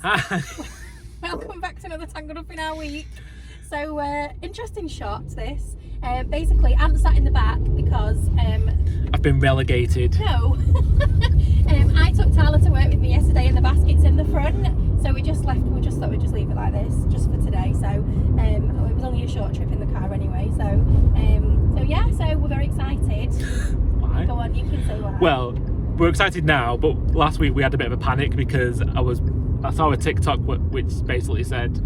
Hi. Welcome back to another Tangled Up in our week. So, interesting shot this. Basically, Ant sat in the back because... I've been relegated. No. I took Tala to work with me yesterday and the basket's in the front. So we just thought we'd just leave it like this, just for today. So, it was only a short trip in the car anyway. So we're very excited. Why? Go on, you can say why. Well, we're excited now, but last week we had a bit of a panic because I saw a TikTok which basically said,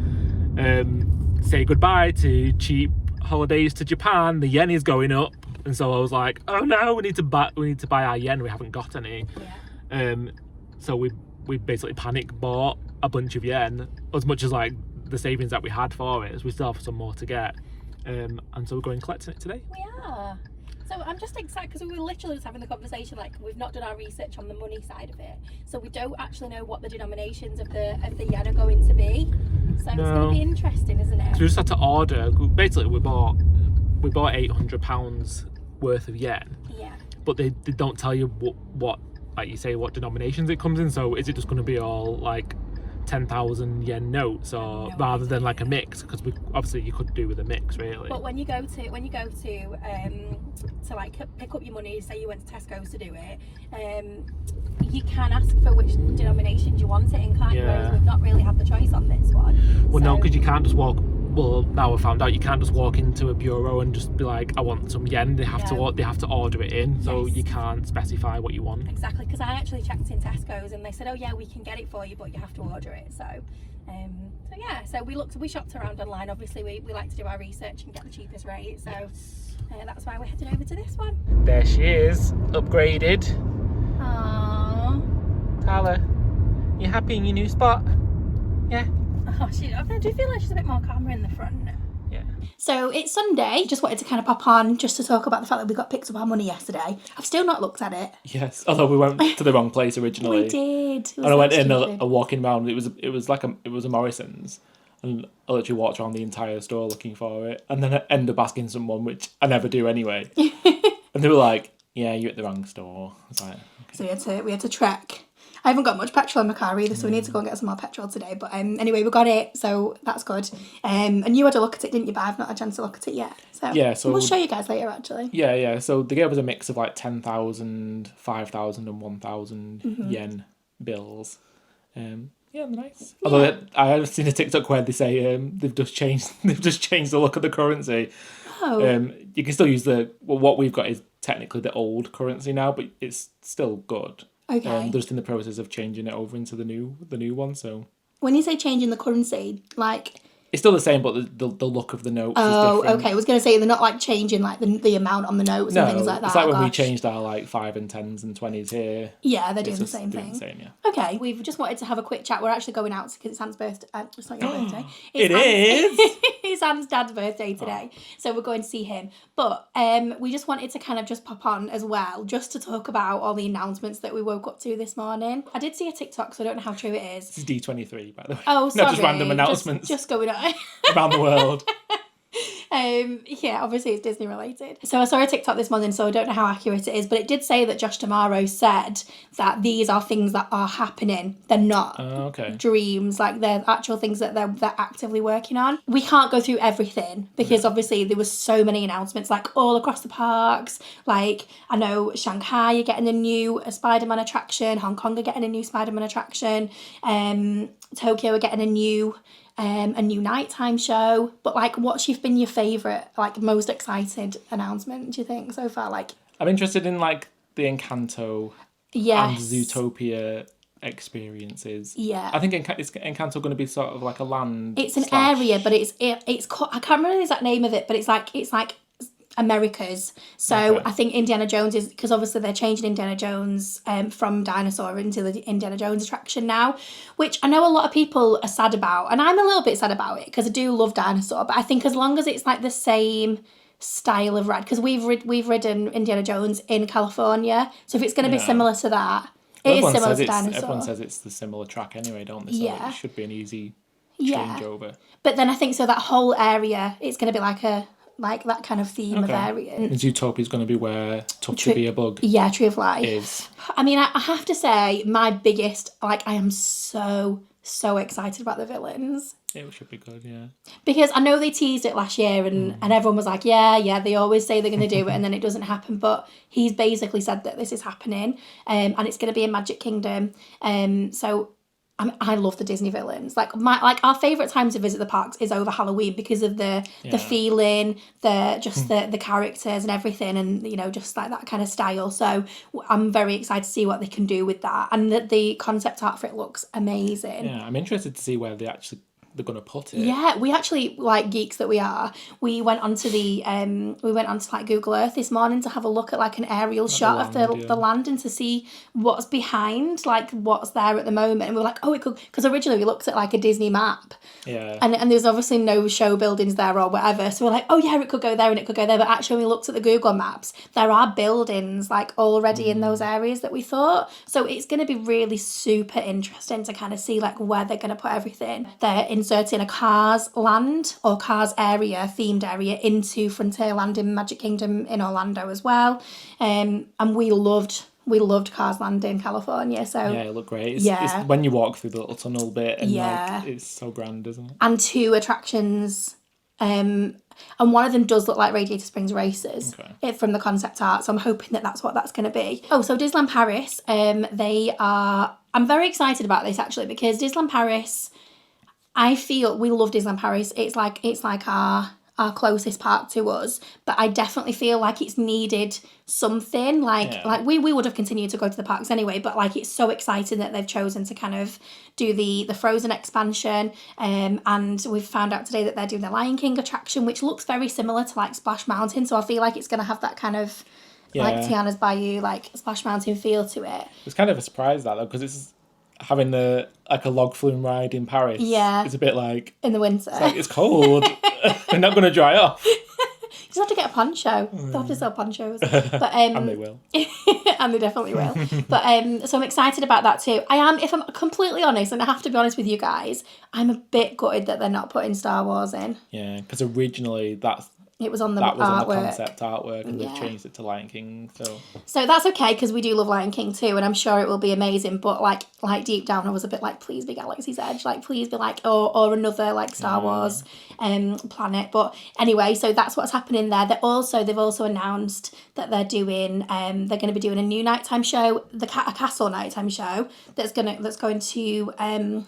say goodbye to cheap holidays to Japan. The yen is going up, and so I was like, oh no, we need to buy our yen. We haven't got any. Yeah. So we basically panic bought a bunch of yen, as much as like the savings that we had for it, as we still have some more to get. And so we're going collecting it today. We are. So I'm just excited because we were literally just having the conversation, like we've not done our research on the money side of it, so we don't actually know what the denominations of the yen are going to be. So it's going to be interesting, isn't it? So we just had to order. Basically, we bought £800 worth of yen. Yeah. But they don't tell you what like you say what denominations it comes in. So is it just going to be all like 10,000 yen notes, or rather than like a mix? Because obviously you could do with a mix, really. But when you go to like pick up your money, say you went to Tesco's to do it, you can ask for which denominations you want it in, can't you? Whereas we've not really had the choice on this one. Well, no, because you can't just walk. Well, now we've found out you can't just walk into a bureau and just be like, I want some yen. They have to order it in, so you can't specify what you want. Exactly, because I actually checked in Tesco's and they said, oh yeah, we can get it for you, but you have to order it. So we shopped around online. Obviously, we like to do our research and get the cheapest rate. So that's why we're heading over to this one. There she is, upgraded. Aww. Tala, you happy in your new spot? Yeah. Oh, I do feel like she's a bit more calmer in the front. Yeah. So it's Sunday. Just wanted to kind of pop on just to talk about the fact that we got picked up our money yesterday. I've still not looked at it. Yes, although we went to the wrong place originally. We did. And I went in a walking around. It was a Morrison's, and I literally walked around the entire store looking for it, and then I ended up asking someone, which I never do anyway. And they were like, "Yeah, you're at the wrong store." I was like, okay. So we had to trek. I haven't got much petrol in my car either, so we need to go and get some more petrol today. But anyway, we got it, so that's good. And you had a look at it, didn't you? But I've not had a chance to look at it yet. So we'll show you guys later, actually. Yeah. So they gave us a mix of like 10,000, 5,000 and 1,000 yen bills. Yeah, they're nice. Yeah. Although I have seen a TikTok where they say they've just changed the look of the currency. Oh. You can still use what we've got is technically the old currency now, but it's still good. Okay. They're just in the process of changing it over into the new one. So when you say changing the currency, like it's still the same, but the look of the notes is different. Okay. I was going to say they're not like changing like the amount on the notes and things like that. It's like when we changed our like 5 and 10s and 20s here. Yeah, they're doing the same thing. The same, yeah. Okay, we've just wanted to have a quick chat. We're actually going out because it's Anne's birthday. It's not your birthday. It is. It's Anne's dad's birthday today, so we're going to see him. But we just wanted to kind of just pop on as well, just to talk about all the announcements that we woke up to this morning. I did see a TikTok, so I don't know how true it is. This is D23, by the way. Oh, sorry. Not just random announcements. Just going on. Around the world. Yeah, obviously it's Disney related. So I saw a TikTok this morning, so I don't know how accurate it is, but it did say that Josh Tomorrow said that these are things that are happening. They're not dreams, like they're actual things that they're actively working on. We can't go through everything because obviously there was so many announcements like all across the parks. Like I know Shanghai are getting a new Spider-Man attraction, Hong Kong are getting a new Spider-Man attraction, Tokyo are getting a new nighttime show. But like, what's been your favourite, like most excited announcement, do you think, so far? Like, I'm interested in like the Encanto and Zootopia experiences. Yeah, I think is Encanto going to be sort of like a land. It's an area, but it's called, I can't remember the exact name of it, but it's like Americas. So I think Indiana Jones is, because obviously they're changing Indiana Jones from dinosaur into the Indiana Jones attraction now, which I know a lot of people are sad about, and I'm a little bit sad about it because I do love dinosaur, but I think as long as it's like the same style of ride, because we've ridden Indiana Jones in California, so if it's going to be similar to that, it is similar to dinosaur. Everyone says it's the similar track anyway, don't they? So it should be an easy change over. But then I think so that whole area, it's going to be like that kind of theme of area. And Zootopia is going to be where Tough to Be a Bug. Yeah, Tree of Life is. I mean, I have to say, my biggest, like, I am so so excited about the villains. It should be good, yeah. Because I know they teased it last year and everyone was like, yeah, they always say they're going to do it and then it doesn't happen. But he's basically said that this is happening and it's going to be in Magic Kingdom. So I love the Disney villains. Like our favourite time to visit the parks is over Halloween because of the feeling, the characters and everything, and you know, just like that kind of style. So I'm very excited to see what they can do with that, and the concept art for it looks amazing. Yeah, I'm interested to see where they're going to put it. Yeah, we actually, like geeks that we are, we went onto like Google Earth this morning to have a look at like an aerial shot of the land and to see what's behind, like what's there at the moment. And we were like, oh, it could, because originally we looked at like a Disney map. Yeah. And there's obviously no show buildings there or whatever. So we're like, oh yeah, it could go there and it could go there. But actually when we looked at the Google Maps, there are buildings like already in those areas that we thought. So it's going to be really super interesting to kind of see like where they're going to put everything. They're inserting a Cars land or Cars area, themed area into Frontierland in Magic Kingdom in Orlando as well. And we loved Cars Land in California. So yeah, it looked great. It's when you walk through the little tunnel bit and like, it's so grand, isn't it? And 2 attractions, and one of them does look like Radiator Springs Races from the concept art. So I'm hoping that that's what that's going to be. Oh, so Disneyland Paris, I'm very excited about this actually because Disneyland Paris, I feel we love Disneyland Paris. It's like our closest park to us, but I definitely feel like it's needed something like we would have continued to go to the parks anyway, but like it's so exciting that they've chosen to kind of do the Frozen expansion, and we've found out today that they're doing the Lion King attraction, which looks very similar to like Splash Mountain, so I feel like it's going to have that kind of like Tiana's Bayou, like Splash Mountain feel to it. It's kind of a surprise that though, because it's having a log flume ride in Paris. Yeah, it's a bit like in the winter. It's cold. They're not going to dry off. You just have to get a poncho. They'll have to sell ponchos, but and they will, and they definitely will. But so I'm excited about that too. I am, if I'm completely honest, and I have to be honest with you guys, I'm a bit gutted that they're not putting Star Wars in. Yeah, because originally it was on the concept artwork, and they've changed it to Lion King. So that's okay because we do love Lion King too, and I'm sure it will be amazing. But like deep down, I was a bit like, please be Galaxy's Edge, like please be like or another like Star Wars planet. But anyway, so that's what's happening there. They've also announced that they're going to be doing a new nighttime show, a castle nighttime show that's going to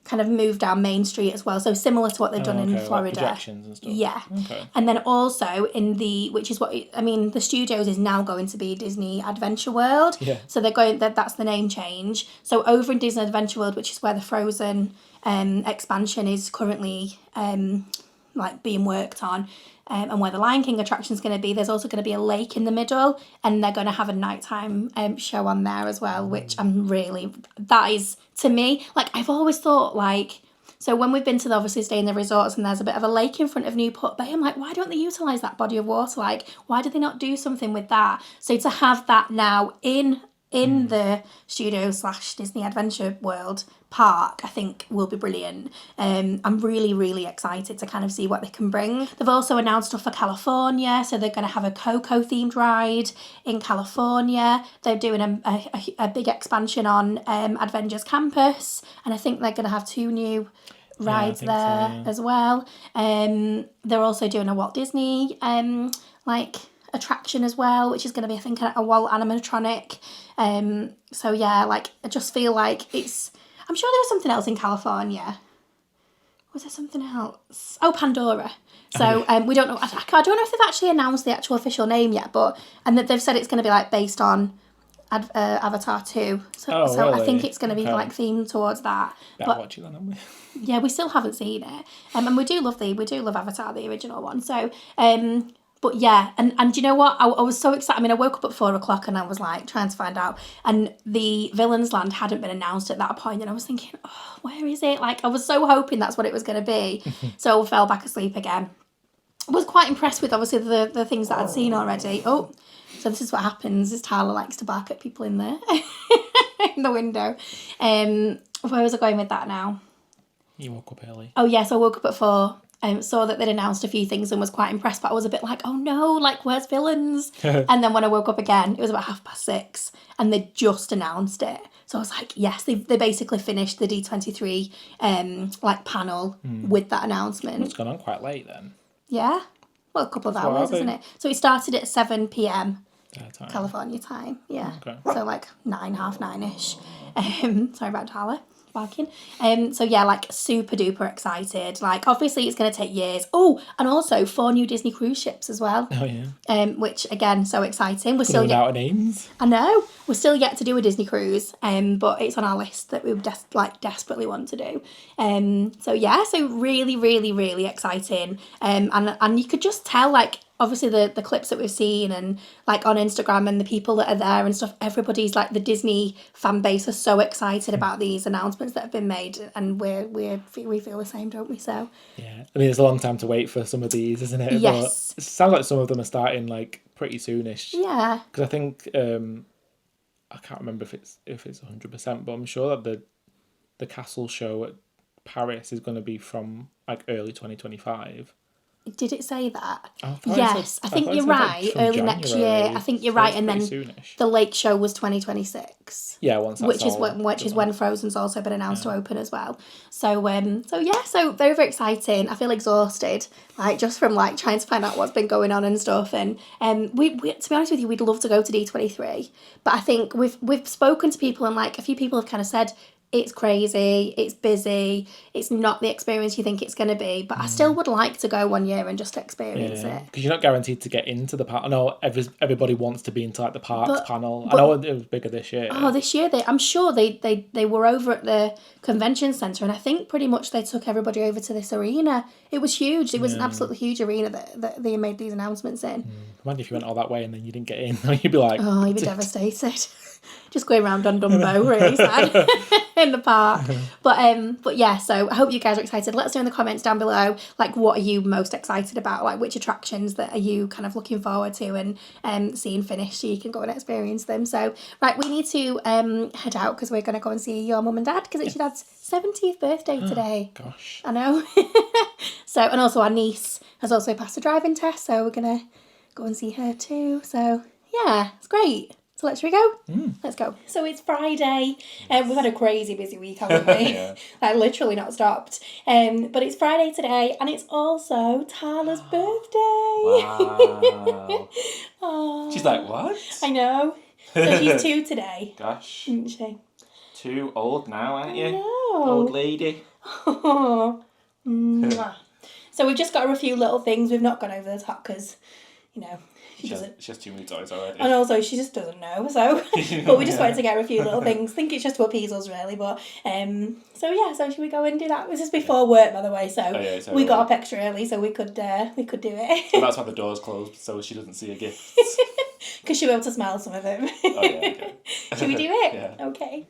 kind of move down Main Street as well, so similar to what they've done in Florida. Like projections and stuff. Yeah. Okay. And then also the studios is now going to be Disney Adventure World. Yeah. So that's the name change. So over in Disney Adventure World, which is where the Frozen expansion is currently like being worked on, and where the Lion King attraction is going to be, there's also going to be a lake in the middle, and they're going to have a nighttime show on there as well, which that is, to me, like I've always thought, like, so when we've been to obviously stay in the resorts and there's a bit of a lake in front of Newport Bay, I'm like, why don't they utilise that body of water? Like, why do they not do something with that? So to have that now in the studio / Disney Adventure World park, I think will be brilliant. I'm really, really excited to kind of see what they can bring. They've also announced stuff for California, so they're going to have a Coco themed ride in California. They're doing a big expansion on Avengers Campus, and I think they're going to have 2 new rides there as well. They're also doing a Walt Disney attraction as well, which is going to be, I think, a Walt animatronic. So yeah, like I just feel like I'm sure there was something else in California. Was there something else? Oh, Pandora. So we don't know. I don't know if they've actually announced the actual official name yet, and that they've said it's going to be like based on Avatar 2. So really? I think it's going to be like themed towards that. Better watch it then, haven't we? Yeah, we still haven't seen it. And we do love Avatar, the original one. So but yeah, and you know what? I was so excited. I mean, I woke up at 4:00 and I was like trying to find out, and the Villains Land hadn't been announced at that point, and I was thinking, oh, where is it? Like I was so hoping that's what it was going to be. So I fell back asleep again. I was quite impressed with obviously the things that I'd seen already. Oh, so this is what happens. Is Tala likes to bark at people in there in the window. Where was I going with that now? You woke up early. Oh yes, I woke up at 4. saw that they'd announced a few things and was quite impressed, but I was a bit like, oh no, like, where's villains? And then when I woke up again, it was about 6:30 and they just announced it. So I was like, yes, they basically finished the D23 like panel with that announcement. It's gone on quite late then. Yeah. Well, a couple of hours, isn't it? So it started at 7 p.m. California time. Yeah. Okay. So like 9, half 9-ish. Sorry about Tala barking. So yeah, like super duper excited. Like obviously it's going to take years. Oh, and also 4 new Disney cruise ships as well. Oh yeah. Which again, so exciting. We're still out of names. I know. We're still yet to do a Disney cruise. But it's on our list that we desperately want to do. So yeah, so really, really, really exciting. And you could just tell, like, obviously the clips that we've seen and like on Instagram and the people that are there and stuff, everybody's like, the Disney fan base are so excited about these announcements that have been made, and we feel the same, don't we? So yeah, I mean, it's a long time to wait for some of these, isn't it? Yes. But it sounds like some of them are starting like pretty soonish. Yeah. Because I think I can't remember if it's 100%, but I'm sure that the castle show at Paris is going to be from like early 2025. Did it say that? Yes, I think you're right. Like early January, next year. I think you're right, and then soonish. The lake show was 2026. Yeah, once that's which is when Frozen's also been announced to open as well. So so very, very exciting. I feel exhausted, like just from like trying to find out what's been going on and stuff. And we to be honest with you, we'd love to go to D23, but I think we've spoken to people, and like a few people have kind of said, it's crazy, it's busy, it's not the experience you think it's going to be, but I still would like to go one year and just experience it. Because you're not guaranteed to get into the park. I know everybody wants to be into like the parks panel. I know it was bigger this year. Oh, this year, I'm sure they were over at the convention centre, and I think pretty much they took everybody over to this arena. It was huge. It was an absolutely huge arena that they made these announcements in. Imagine if you went all that way and then you didn't get in. You'd be like... Oh, you'd be devastated. Just going around on Dumbo, really sad, in the park. But yeah, so I hope you guys are excited. Let us know in the comments down below, like, what are you most excited about? Like, which attractions that are you kind of looking forward to and seeing finished so you can go and experience them. So, right, we need to head out because we're going to go and see your mum and dad because it's your dad's 70th birthday today. Gosh. I know. So, and also our niece has also passed a driving test, so we're going to go and see her too. So, yeah, it's great. So let's go? Let's go. So it's Friday, and we've had a crazy busy week, haven't we? Yeah. Like literally not stopped. But it's Friday today, and it's also Tala's birthday. Wow. She's like, what? I know. So she's 2 today. Gosh. Isn't she? 2 old now, aren't you? I know. Old lady. So we've just got her a few little things. We've not gone over the top because, you know, she has too many toys already. And also she just doesn't know, so but we just wanted to get her a few little things. I think it's just to appease us really, but so should we go and do that? This is before work, by the way, so we got up extra early so we could do it. And that's why the door's closed, so she doesn't see a gift. Because she'll be able to smell some of them. Oh yeah, okay. Should we do it? Yeah. Okay.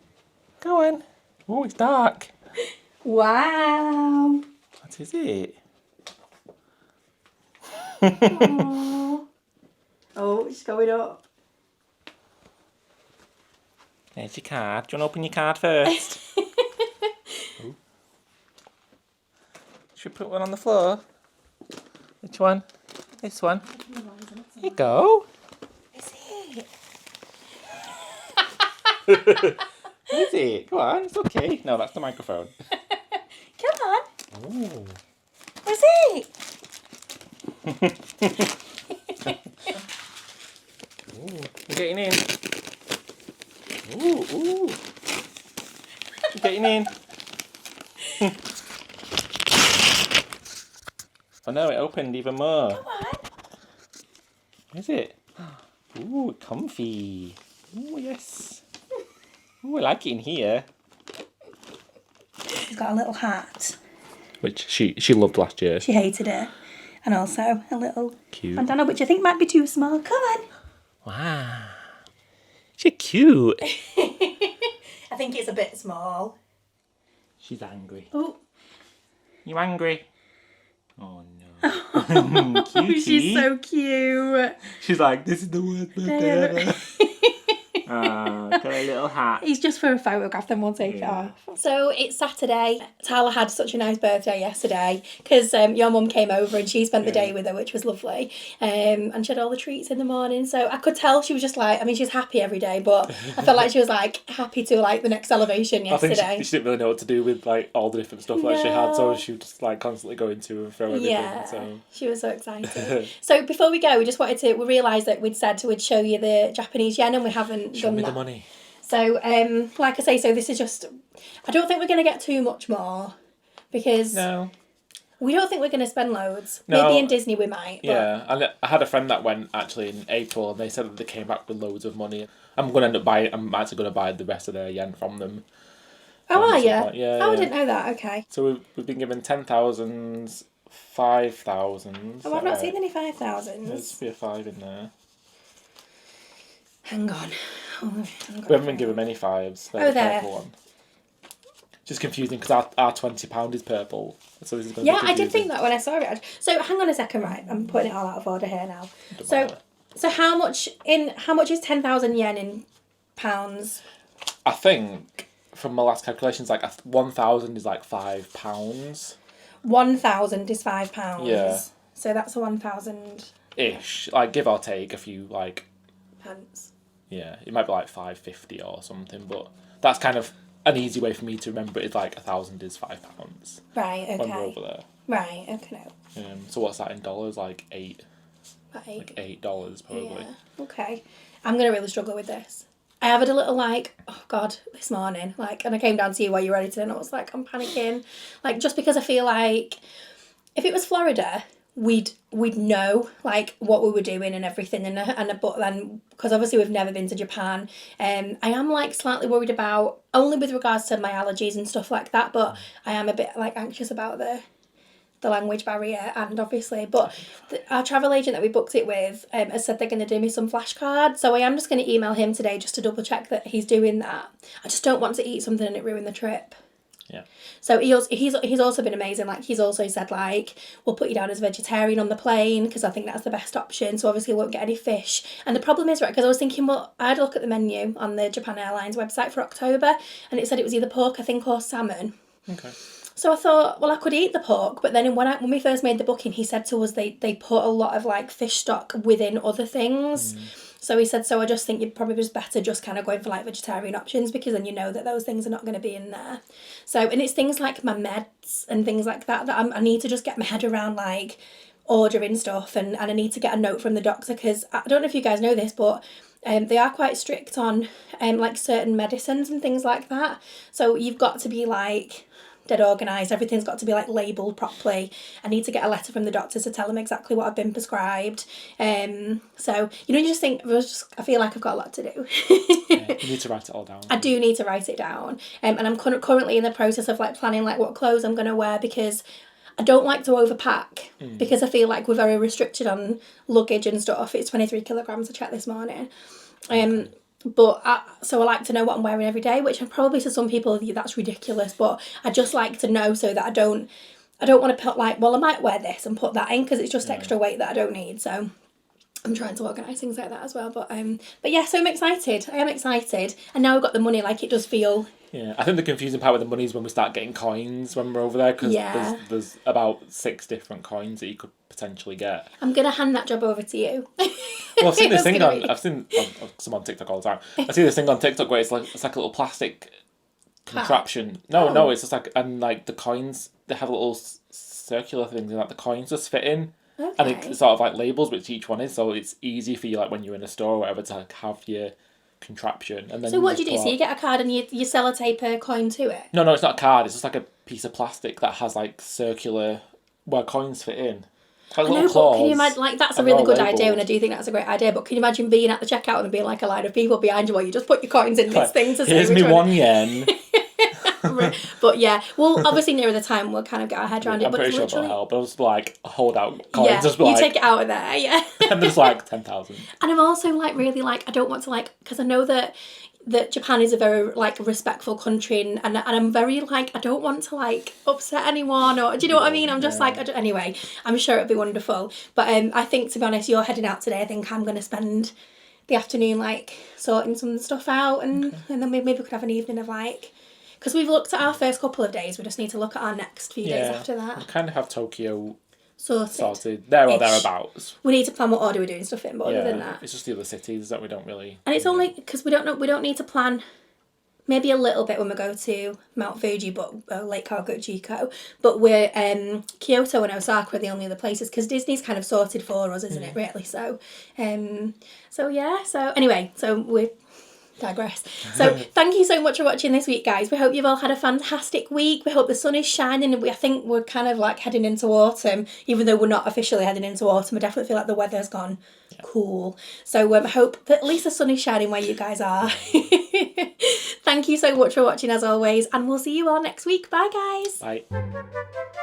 Go on. Oh, it's dark. Wow. What is it? Oh, it's going up. There's your card. Do you want to open your card first? Should we put one on the floor? Which one? This one. Here you go. Is it? Is it? Go on, it's okay. No, that's the microphone. Come on. Ooh. Is it? Ooh, you're getting in. Ooh. You're getting in. Oh no, it opened even more. Come on. Is it? Ooh, comfy. Ooh, yes. Ooh, I like it in here. She's got a little hat. Which she loved last year. She hated it. And also a little cute bandana, which I think might be too small. Come on. Wow. She's cute. I think it's a bit small. She's angry. Oh. You angry? Oh no. She's so cute. She's like, this is the worst birthday ever. Got a little hat. He's just for a photograph, then we'll take it off. So it's Saturday. Tala had such a nice birthday yesterday because your mum came over and she spent the day with her, which was lovely. And she had all the treats in the morning. So I could tell she was just like, I mean, she's happy every day, but I felt like she was like happy to like the next elevation yesterday. I think she didn't really know what to do with like all the different stuff that she had, so she would just like constantly go into and throw everything. Yeah, so she was so excited. So before we go, we realised that we'd said we'd show you the Japanese yen and we haven't show done me that. the money. So, like I say, so this is just... I don't think we're going to get too much more because we don't think we're going to spend loads. No. Maybe in Disney we might. But... Yeah, and I had a friend that went actually in April and they said that they came back with loads of money. I'm actually going to buy the rest of their yen from them. Oh, are you? Yeah. Oh, I didn't know that. Okay. So we've been given 10,000s, 5,000s. Oh, I've not seen any 5,000s. There's be a 5 in there. Hang on. We haven't been given many 5s. There. Purple one. Just confusing because our £20 is purple. So this is going to be confusing. I did think that when I saw it. So hang on a second, right? I'm putting it all out of order here now. So how much is 10,000 yen in pounds? I think from my last calculations, like 1,000 is like £5. 1,000 is £5. Yeah. So that's a 1,000 ish, like give or take a few like pence. Yeah, it might be like 550 or something, but that's kind of an easy way for me to remember it. Is like 1,000 is £5. Right. Okay. When we're over there. Right. Okay. So what's that in dollars? Like $8. Like $8 probably. Yeah. Okay. I'm gonna really struggle with this. I had a little like, oh God, this morning, like, and I came down to you while you were editing and I was like, I'm panicking. Like, just because I feel like if it was Florida, we'd know like what we were doing and everything but then because obviously we've never been to Japan, I am like slightly worried about only with regards to my allergies and stuff like that, but I am a bit like anxious about the language barrier and obviously, but our travel agent that we booked it with has said they're going to do me some flashcards, so I am just going to email him today just to double check that he's doing that. I just don't want to eat something and it ruin the trip. Yeah. So he's also been amazing. Like he's also said like we'll put you down as vegetarian on the plane because I think that's the best option. So obviously we won't get any fish. And the problem is right because I was thinking well I had a look at the menu on the Japan Airlines website for October and it said it was either pork I think or salmon. Okay. So I thought, well, I could eat the pork, but then when we first made the booking, he said to us they put a lot of like fish stock within other things. So he said, so I just think you'd probably just better just kind of going for like vegetarian options because then you know that those things are not going to be in there. So, and it's things like my meds and things like that I need to just get my head around like ordering stuff and I need to get a note from the doctor because I don't know if you guys know this, but they are quite strict on like certain medicines and things like that. So you've got to be like dead organised, everything's got to be like labelled properly. I need to get a letter from the doctor to tell them exactly what I've been prescribed. So you just think I feel like I've got a lot to do. Yeah, you need to write it all down. I do need to write it down, and I'm currently in the process of like planning like what clothes I'm going to wear because I don't like to overpack because I feel like we're very restricted on luggage and stuff. It's 23 kilograms I checked this morning. But so I like to know what I'm wearing every day, which probably to some people that's ridiculous, but I just like to know so that I don't want to put like, well, I might wear this and put that in because it's just extra weight that I don't need. So I'm trying to organise things like that as well. But yeah, so I'm excited. I am excited. And now I've got the money, like it does feel... Yeah, I think the confusing part with the money is when we start getting coins when we're over there because there's about 6 different coins that you could potentially get. I'm going to hand that job over to you. Well, I've seen this thing some on TikTok all the time. I see this thing on TikTok where it's like a little plastic contraption. No, it's just like, and like the coins, they have little circular things and like the coins just fit in. Okay. And it sort of like labels which each one is, so it's easy for you like when you're in a store or whatever to like, have your contraption. And then so what do you do? So you get a card and you sellotape a coin to it? No, it's not a card. It's just like a piece of plastic that has like circular where coins fit in. Like I know, but can you imagine, like, that's a really good idea, and I do think that's a great idea, but can you imagine being at the checkout and being like a line of people behind you while you just put your coins in this thing to say here's me 1 yen. But yeah, well, obviously nearer the time we'll kind of get our head around it. I'm pretty sure that'll help. I'll just like hold out coins. Yeah, just you take it out of there, yeah. And there's like 10,000. And I'm also like really like, I don't want to like, because I know that Japan is a very like respectful country and I'm very like, I don't want to like upset anyone or do you know what I mean? I'm just like, anyway, I'm sure it'll be wonderful. But I think to be honest, you're heading out today. I think I'm going to spend the afternoon, like, sorting some stuff out, and then maybe we could have an evening of, like, because we've looked at our first couple of days, we just need to look at our next few days after that. We kind of have Tokyo sorted there or thereabouts. We need to plan what order we're doing stuff in, but other than that, it's just the other cities that we don't really. And it's only because we don't need to plan. Maybe a little bit when we go to Mount Fuji, but Lake Kawaguchiko. But we're Kyoto and Osaka are the only other places because Disney's kind of sorted for us, isn't it? Really. So, So anyway, so we digress. So thank you so much for watching this week, guys. We hope you've all had a fantastic week. We hope the sun is shining. I think we're kind of like heading into autumn, even though we're not officially heading into autumn. I definitely feel like the weather's gone cool. So I hope that at least the sun is shining where you guys are. Thank you so much for watching as always, and we'll see you all next week. Bye, guys. Bye.